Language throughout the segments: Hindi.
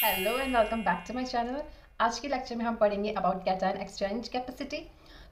Hello and welcome back to my channel. आज के लेक्चर में हम पढ़ेंगे अबाउट कैटायन एक्सचेंज कैपेसिटी।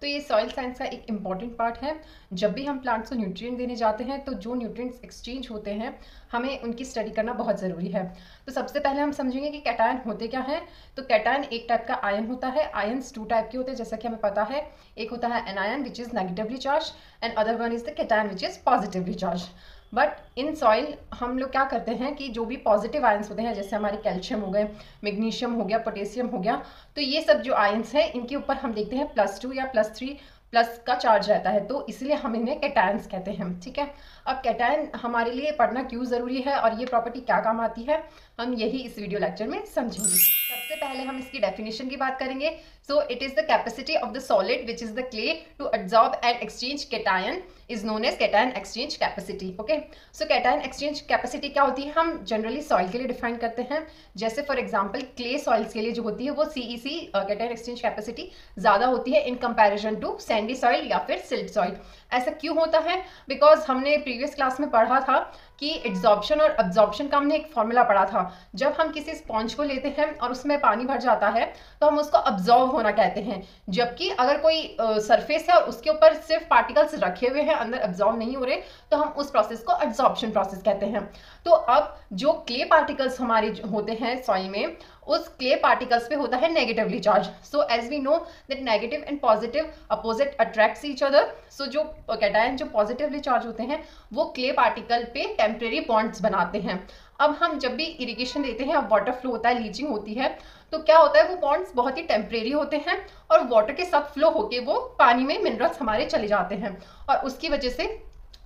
तो ये सॉइल साइंस का एक इम्पॉर्टेंट पार्ट है। जब भी हम प्लांट्स को न्यूट्रिएंट देने जाते हैं तो जो न्यूट्रिएंट्स एक्सचेंज होते हैं हमें उनकी स्टडी करना बहुत ज़रूरी है। तो सबसे पहले हम समझेंगे कि कैटायन होते क्या हैं। तो कैटायन एक टाइप का आयन होता है। आयन्स टू टाइप के होते हैं जैसा कि हमें पता है। एक होता है anion which is negatively charge and other one is the cation which is positively charge. But in soil हम लोग क्या करते हैं कि जो भी पॉजिटिव आयंस होते हैं जैसे हमारे कैल्शियम हो गए, मैग्नीशियम हो गया, पोटेशियम हो गया, तो ये सब जो आयंस हैं इनके ऊपर हम देखते हैं +2 या +3 प्लस का चार्ज रहता है, तो इसलिए हम इन्हें कैटायंस कहते हैं। ठीक है, अब कैटायन हमारे लिए पढ़ना क्यों ज़रूरी है और ये प्रॉपर्टी क्या काम आती है, हम यही इस वीडियो लेक्चर में समझेंगे। सबसे पहले हम इसकी डेफिनेशन की बात करेंगे। So it is the capacity of the solid which is the clay to absorb and exchange cation is known as cation exchange capacity. Okay, so cation exchange capacity क्या होती है, हम जनरली सॉइल के लिए डिफाइन करते हैं। जैसे फॉर एग्जांपल क्ले सॉइल्स के लिए जो होती है वो CEC कैटायन एक्सचेंज कैपेसिटी ज़्यादा होती है in comparison to sandy soil या फिर सिल्ट सॉइल। ऐसा क्यों होता है? बिकॉज हमने प्रीवियस क्लास में पढ़ा था कि एड्जॉर्प्शन और अब्जॉर्प्शन का हमने एक फॉर्मूला पढ़ा था। जब हम किसी स्पॉन्ज को लेते हैं और उसमें पानी भर जाता है तो हम उसको अब्जॉर्व होना कहते हैं, जबकि अगर कोई सरफेस है और उसके ऊपर सिर्फ पार्टिकल्स रखे हुए हैं, अंदर अब्जॉर्व नहीं हो रहे, तो हम उस प्रोसेस को एड्जॉर्प्शन प्रोसेस कहते हैं। तो अब जो क्ले पार्टिकल्स हमारे होते हैं सॉइल में, उस क्ले पार्टिकल्स पे होता है negatively charge. So as we know that negative and positive opposite attracts each other. So जो कैटायन जो पॉजिटिवली चार्ज होते हैं वो क्ले पार्टिकल पे टेम्परेरी बॉन्ड्स बनाते हैं। अब हम जब भी इरिगेशन देते हैं, अब वाटर फ्लो होता है, लीचिंग होती है, तो क्या होता है वो बॉन्ड्स बहुत ही टेम्परेरी होते हैं और वाटर के साथ फ्लो होके वो पानी में मिनरल्स हमारे चले जाते हैं और उसकी वजह से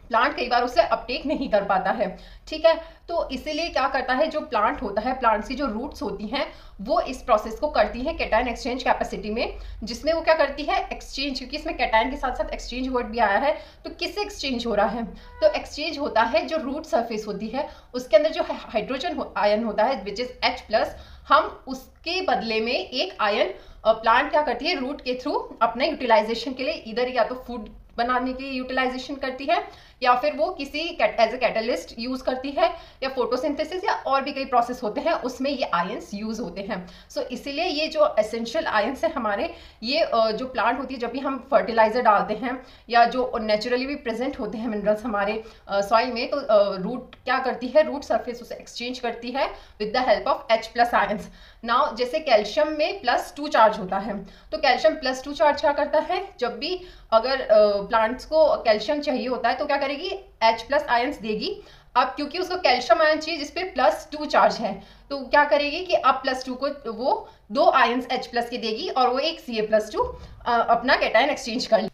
प्लांट कई बार उसे अपटेक नहीं कर पाता है। ठीक है, तो इसीलिए क्या करता है, जो प्लांट होता है, प्लांट्स की जो रूट्स होती हैं वो इस प्रोसेस को करती हैं कैटायन एक्सचेंज कैपेसिटी में, जिसमें वो क्या करती है एक्सचेंज, क्योंकि इसमें कैटायन के साथ साथ एक्सचेंज वर्ड भी आया है। तो किससे एक्सचेंज हो रहा है? तो एक्सचेंज होता है जो रूट सरफेस होती है उसके अंदर जो हाइड्रोजन आयन होता है विच इज H+, हम उसके बदले में एक आयन प्लांट क्या करती है रूट के थ्रू अपने यूटिलाइजेशन के लिए, इधर या तो फूड बनाने की यूटिलाइजेशन करती है या फिर वो किसी एज ए कैटलिस्ट यूज करती है या फोटोसिंथेसिस या और भी कई प्रोसेस होते हैं उसमें ये आयंस यूज होते हैं। सो इसीलिए ये जो एसेंशियल आयंस है हमारे, ये जो प्लांट होती है जब भी हम फर्टिलाइजर डालते हैं या जो नेचुरली भी प्रेजेंट होते हैं मिनरल्स हमारे सॉइल में, तो रूट क्या करती है, रूट सरफेस उसे एक्सचेंज करती है with the help of H+ ions. Now जैसे कैल्शियम में +2 चार्ज होता है, तो कैल्शियम +2 चार्ज क्या करता है, जब भी अगर प्लांट्स को कैल्शियम चाहिए होता है तो क्या करेगी, H+ आयंस देगी। अब क्योंकि उसको कैल्शियम आयन चाहिए जिसपे +2 चार्ज है, तो क्या करेगी कि अब +2 को वो 2 आयंस H+ के देगी और वो एक Ca+2 अपना कैटायन एक्सचेंज कर।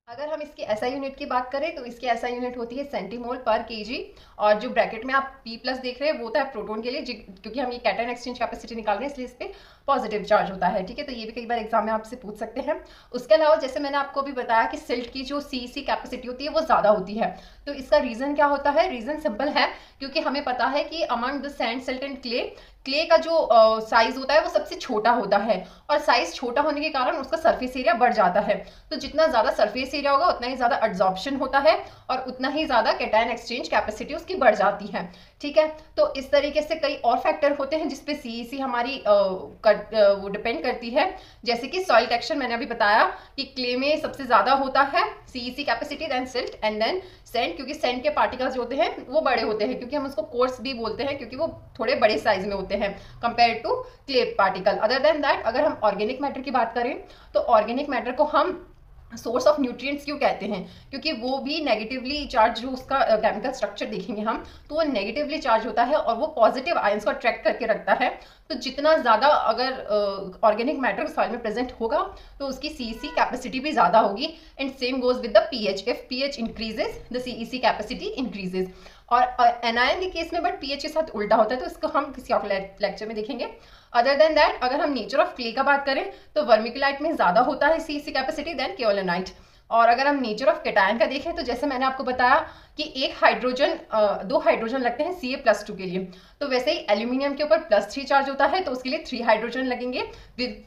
अगर हम इसकी SI यूनिट की बात करें तो इसकी SI यूनिट होती है सेंटीमोल पर kg, और जो ब्रैकेट में आप P+ देख रहे हैं वो होता है प्रोटॉन के लिए, क्योंकि हम ये कैटायन एक्सचेंज कैपेसिटी निकाल रहे हैं इसलिए इस पर पॉजिटिव चार्ज होता है। ठीक है, तो ये भी कई बार एग्जाम में आपसे पूछ सकते हैं। उसके अलावा जैसे मैंने आपको भी बताया कि सिल्ट की जो CEC कैपेसिटी होती है वो ज़्यादा होती है। तो इसका रीज़न क्या होता है? रीज़न सिंपल है, क्योंकि हमें पता है कि among the sand, silt and clay, clay का जो साइज होता है वो सबसे छोटा होता है और साइज छोटा होने के कारण उसका सरफेस एरिया बढ़ जाता है। तो जितना ज़्यादा सरफेस एरिया होगा उतना ही ज़्यादा एब्जॉर्प्शन होता है और उतना ही ज़्यादा कैटायन एक्सचेंज कैपेसिटी उसकी बढ़ जाती है। ठीक है, तो इस तरीके से कई और फैक्टर होते हैं जिसपे CEC हमारी वो डिपेंड करती है। जैसे कि सॉइल टेक्सचर मैंने अभी बताया कि क्ले में सबसे ज़्यादा होता है CEC capacity, then silt and then sand, क्योंकि सैंड के पार्टिकल्स जो होते हैं वो बड़े होते हैं, क्योंकि हम उसको कोर्स भी बोलते हैं क्योंकि वो थोड़े बड़े साइज में होते हैं compare to clay particle. Other than that, अगर हम ऑर्गेनिक मैटर की बात करें तो ऑर्गेनिक मैटर को हम सोर्स ऑफ न्यूट्रिएंट्स क्यों कहते हैं, क्योंकि वो भी नेगेटिवली चार्ज, जो उसका केमिकल स्ट्रक्चर देखेंगे हम तो वो नेगेटिवली चार्ज होता है और वो पॉजिटिव आयंस को अट्रैक्ट करके रखता है। तो जितना ज़्यादा अगर ऑर्गेनिक मैटर सॉइल में प्रेजेंट होगा तो उसकी CEC कैपेसिटी भी ज़्यादा होगी। And same goes with the pH, if pH increases the CEC capacity increases. और एनायन के केस में बट pH के साथ उल्टा होता है, तो इसको हम किसी और लेक्चर में देखेंगे। अदर देन दैट, अगर हम नेचर ऑफ क्ले का बात करें तो वर्मिकुलाइट में ज़्यादा होता है CEC कैपेसिटी देन केओलिनाइट। और अगर हम नेचर ऑफ कैटायन का देखें तो जैसे मैंने आपको बताया कि एक हाइड्रोजन, 2 हाइड्रोजन लगते हैं Ca+2 के लिए, तो वैसे ही एल्यूमिनियम के ऊपर +3 चार्ज होता है तो उसके लिए 3 हाइड्रोजन लगेंगे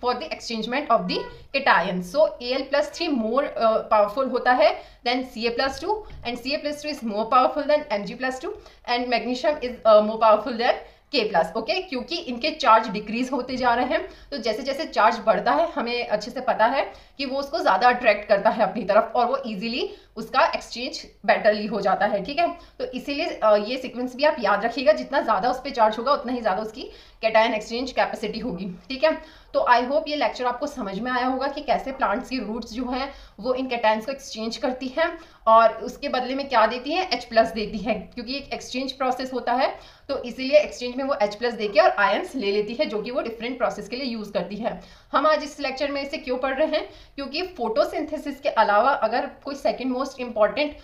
for the exchangement of the cation. So Al+3 more powerful होता है than Ca+2 and Ca+2 is more powerful than Mg+2 and magnesium is more powerful than K+, okay, क्योंकि इनके चार्ज डिक्रीज होते जा रहे हैं। तो जैसे जैसे चार्ज बढ़ता है हमें अच्छे से पता है कि वो उसको ज़्यादा अट्रैक्ट करता है अपनी तरफ और वो इजीली उसका एक्सचेंज बेटरली हो जाता है, ठीक है। तो इसीलिए ये सीक्वेंस भी आप याद रखिएगा, जितना ज़्यादा उस पर चार्ज होगा उतना ही ज़्यादा उसकी कैटायन एक्सचेंज कैपेसिटी होगी, ठीक है। तो आई होप ये लेक्चर आपको समझ में आया होगा कि कैसे प्लांट्स की रूट्स जो हैं वो इन कैटायंस को एक्सचेंज करती हैं और उसके बदले में क्या देती है, H+ देती है, क्योंकि एक एक्सचेंज प्रोसेस होता है तो इसीलिए एक्सचेंज में वो H+ देके और आयंस ले लेती है, जो कि वो डिफरेंट प्रोसेस के लिए यूज करती है। हम आज इस लेक्चर में इसे क्यों पढ़ रहे हैं, क्योंकि फोटोसिंथेसिस के अलावा अगर कोई सेकंड मोस्ट इंपॉर्टेंट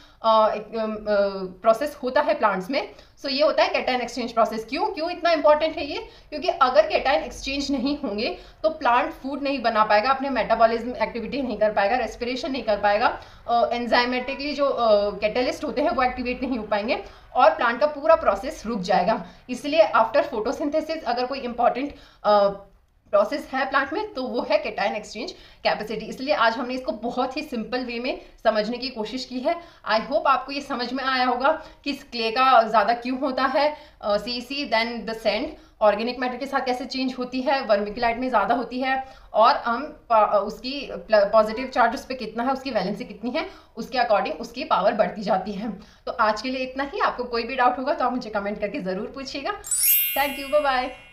प्रोसेस होता है प्लांट्स में, सो ये होता है कैटायन एक्सचेंज प्रोसेस। क्यों इतना इंपॉर्टेंट है ये, क्योंकि अगर कैटायन एक्सचेंज नहीं होंगे तो प्लांट फूड नहीं बना पाएगा, अपने मेटाबॉलिज्म एक्टिविटी नहीं कर पाएगा, रेस्पिरेशन नहीं कर पाएगा, एंजाइमेटिकली जो कैटलिस्ट होते हैं वो एक्टिवेट नहीं हो पाएंगे और प्लांट का पूरा प्रोसेस रुक जाएगा। इसलिए आफ्टर फोटोसिंथेसिस अगर कोई इंपॉर्टेंट प्रोसेस है प्लांट में तो वो है कैटायन एक्सचेंज कैपेसिटी। इसलिए आज हमने इसको बहुत ही सिंपल वे में समझने की कोशिश की है। आई होप आपको ये समझ में आया होगा कि क्ले का ज़्यादा क्यों होता है, CC then the sand organic matter के साथ कैसे चेंज होती है, वर्मिकुलाइट में ज़्यादा होती है और हम उसकी पॉजिटिव चार्ज उस पर कितना है, उसकी वैलेंसी कितनी है, उसके अकॉर्डिंग उसकी पावर बढ़ती जाती है। तो आज के लिए इतना ही। आपको कोई भी डाउट होगा तो आप मुझे कमेंट करके ज़रूर पूछिएगा। Thank you, bye bye.